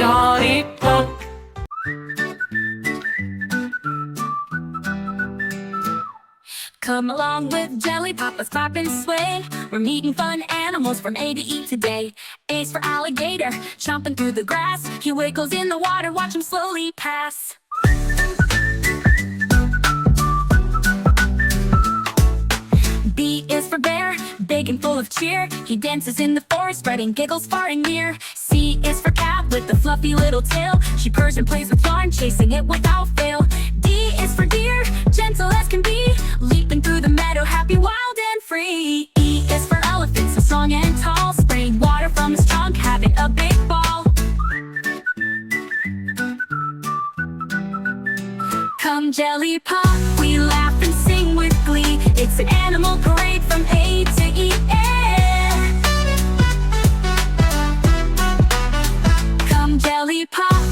Jollypop. Come along with Jollypop, let's pop and sway. We're meeting fun animals from A to E today. A's for alligator, chomping through the grass. He wiggles in the water, watch him slowly pass. B is for bear, big and full of cheer. He dances in the forest, spreading giggles far and near. C is for cat with the fluffy little tail. She purrs and plays with yarn, chasing it without fail. D is for deer, gentle as can be, leaping through the meadow, happy, wild and free. E is for elephant, so strong and tall, spraying water from his trunk, having a big ball. Come Jollypop, we laugh and sing with glee. It's an animal parade from A to E. Come Jollypop.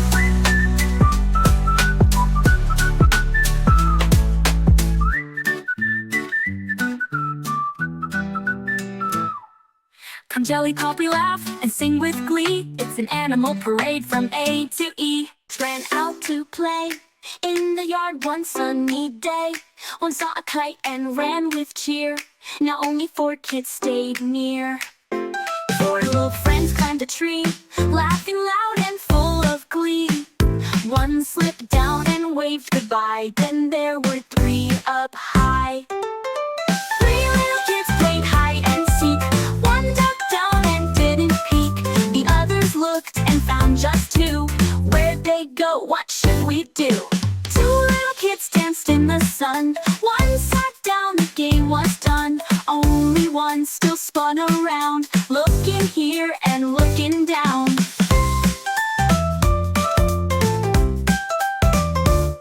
Come Jollypop, we laugh and sing with glee. It's an animal parade from A to E. Ran out to play in the yard one sunny day. One saw a kite and ran with cheer. Now only 4 kids stayed near. 4 little friends climbed a tree, laughing loud and full of glee. One slipped down and waved goodbye, then there were 3 up high. 3 little kids played hide and seek. One ducked down and didn't peek. The others looked and found just 2. Where'd they go? What should we do? 2 little kids danced in the sun. One sat down, the game was done. Only one still spun around, looking here and looking down.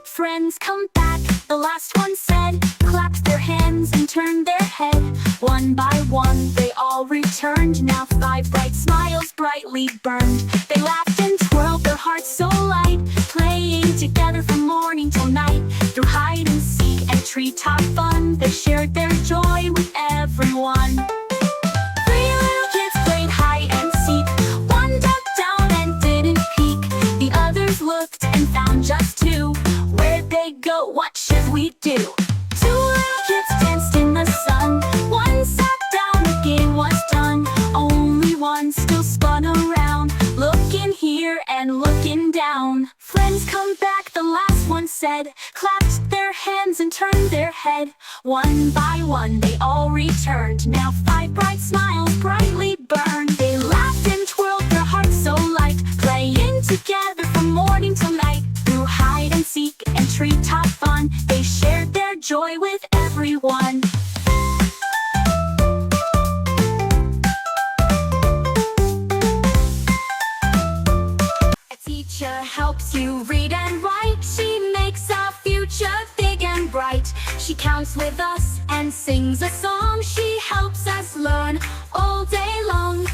Friends, come back, the last one said, clapped their hands and turned their head. One by one they all returned, now 5 bright smiles brightly burned. They laughed and twirled their hearts so light, playing together from morning till night. Through hide and seek and treetop fun, they shared their joy with everyone. 3 little kids played hide and seek. One ducked down and didn't peek. The others looked and found just 2. Where'd they go? What should we do? 2 little kids danced in the sun. One sat down, the game was done. Only one still spun around, looking here and looking down. Friends, come back, the last one said, clapped their hands and turned their head. One by one they all returned, now 5 bright smiles brightly burned. They laughed and twirled their hearts so light, playing together from morning till night. Through hide and seek and treetop fun, they shared their joy with everyone. A teacher helps you read and write. She makes our future big and bright. She counts with us and sings a song. She helps us learn all day long.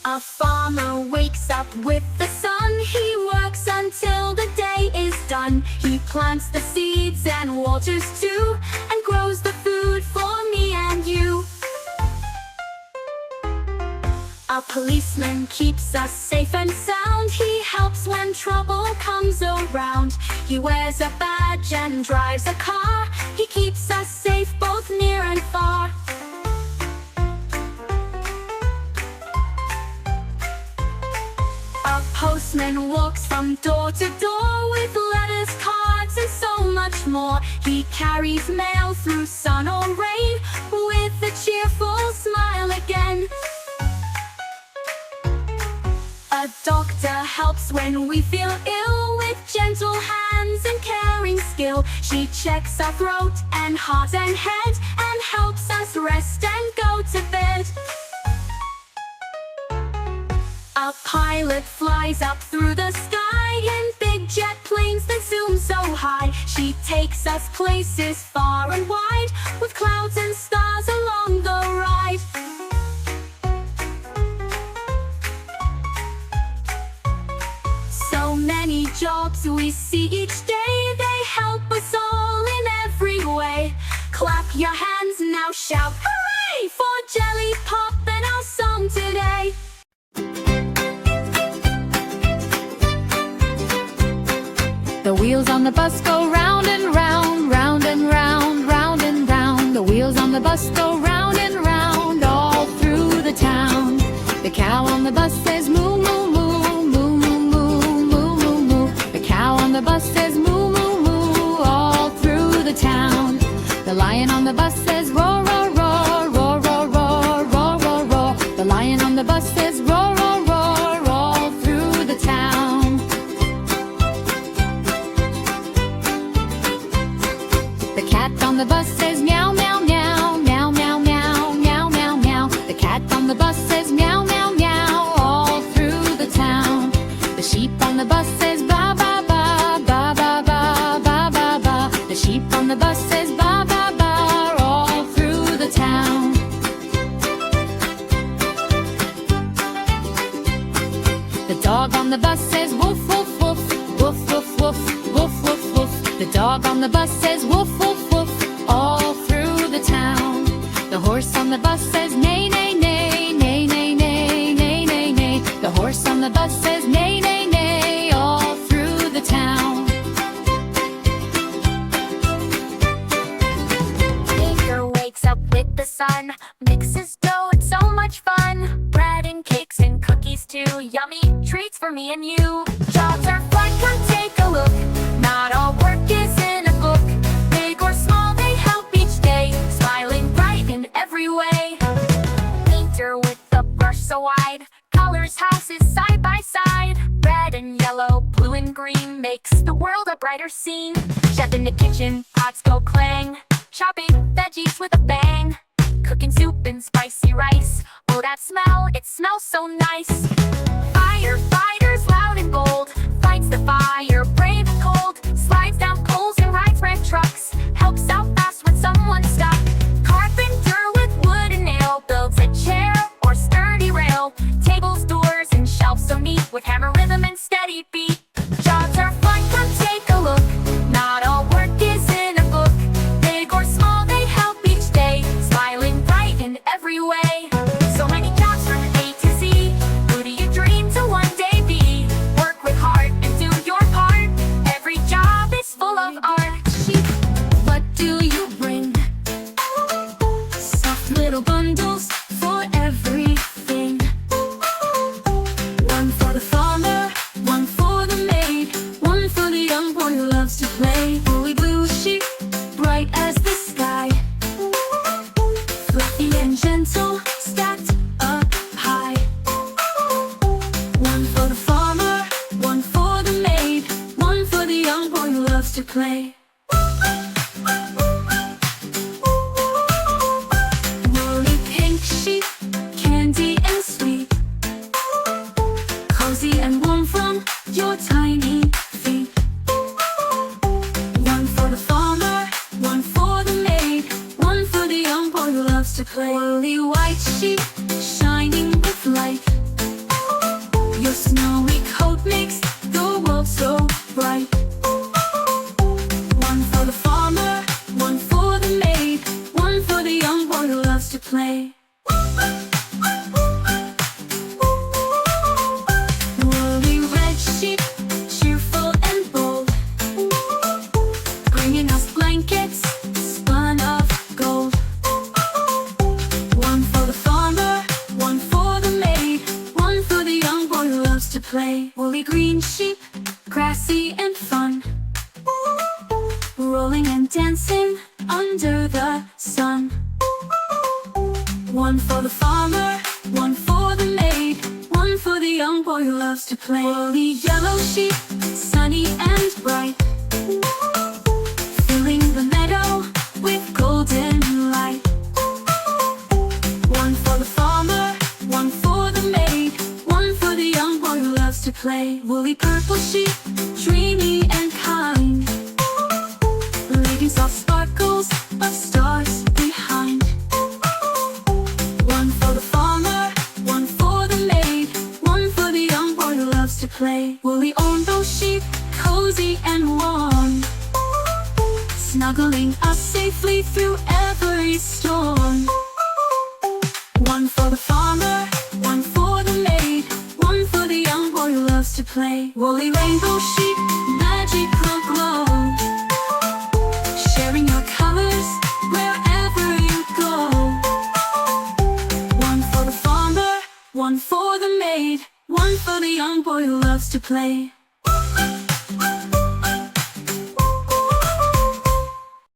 A farmer wakes up with the sun. He works until the day is done. He plants the seeds and waters too, and grows the food for me and you. A policeman keeps us safe and sound. He helps when trouble comes around. He wears a badge and drives a car. He keeps us safe both near and far. A postman walks from door to door with letters, cards, and so much more. He carries mail through sun or rain with a cheerful smile again. A doctor helps when we feel ill with gentle hands and caring skill. She checks our throat and heart and head and helps us rest and go to bed. A pilot flies up through the sky in big jet planes that zoom so high. She takes us places far and wide with clouds and stars along the ride. So many jobs we see each day, they help us all in every way. Clap your hands now, shout hooray for Jollypop and our song today. The wheels on the bus go round and round, round and round, round and round. The wheels on the bus go round and round all through the town. The cow on the bus says moo, moo, moo, moo, moo, moo, moo, moo, moo. The cow on the bus says moo, moo, moo, all through the town. The lion on the bus says roar, roar, roar, roar, roar, roar, roar, roar, roar. The lion on the bus says roar, roar, roar, all through the town. The cat on the bus says meow, meow, meow, meow, meow, meow, meow, meow, meow. The cat on the bus says meow, meow, meow, all through the town. The sheep on the bus says ba, ba, ba, ba, ba, ba, ba, ba, ba. The sheep on the bus says ba, ba, ba, all through the town. The dog on the bus says woof, woof, woof, woof, woof, woof, woof, woof, woof. The dog on the bus says woof, woof, woof, all through the town. The horse on the bus says neigh, neigh, neigh, neigh, neigh, neigh, neigh, neigh, neigh. The horse on the bus says neigh, neigh, neigh, all through the town. Baker wakes up with the sun, mixes dough, it's so much fun. Bread and cakes and cookies too, yummy treats for me and you. Jobs are fun, come take a look. Not all work is in a book. Big or small, they help each day, smiling bright in every way. Painter with the brush so wide, colors houses side by side. Red and yellow, blue and green, makes the world a brighter scene. Chef in the kitchen, pots go clang, chopping veggies with a bang. Cooking soup and spicy rice, oh that smell, it smells so nice. Firefighters loud and bold, fights the fire brave and cold. Slides down poles and rides red trucks, helps out fast when someone's stuck. Carpenter with wood and nail, builds a chair or sturdy rail. Tables, doors, and shelves so neat, with hammer rhythm and steady beat. Jobs are fun, come take a look. Not all work is in a book. Big or small, they help each day, smiling bright in every way. So many jobs from A to Z. Who do you dream to one day be? Work with heart and do your part. Every job is full of art. Sheep, what do you bring? Soft little bundles for everything. One for the farmer, one for the maid, one for the young boy who loves to play. Woolly blue sheep, bright as the sky, fluffy and gentle, stacked up high. One for the farmer, one for the maid, one for the young boy who loves to play. Woolly pink sheep, candy and sweet, cozy and warm from your tiny feet. One for the farmer, one for the maid, one for the young boy who loves to play. Woolly white sheep, shining with light, your snowy coat makes the world so bright. One for the farmer, one for the maid, one for the young boy who loves to play. Woolly red sheep, cheerful and bold, bringing us blankets spun of gold. One for the farmer, one for the maid, one for the young boy who loves to play. Woolly green sheep, grassy and fun, rolling and dancing under the sun. One for the farmer, one for the maid, one for the young boy who loves to play. Woolly yellow sheep, sunny and bright, filling the meadow with golden light. One for the farmer, one for the maid, one for the young boy who loves to play. Woolly purple sheep, dreamy and kind, leaving soft sparkles of stars behind. One for the farmer, one for the maid, one for the young boy who loves to play. Woolly orange sheep, cozy and warm, snuggling us safely through every storm. One for the farmer, one for the maid, one for the young boy who loves to play. Woolly rainbow sheep, magic one for the maid, one for the young boy who loves to play.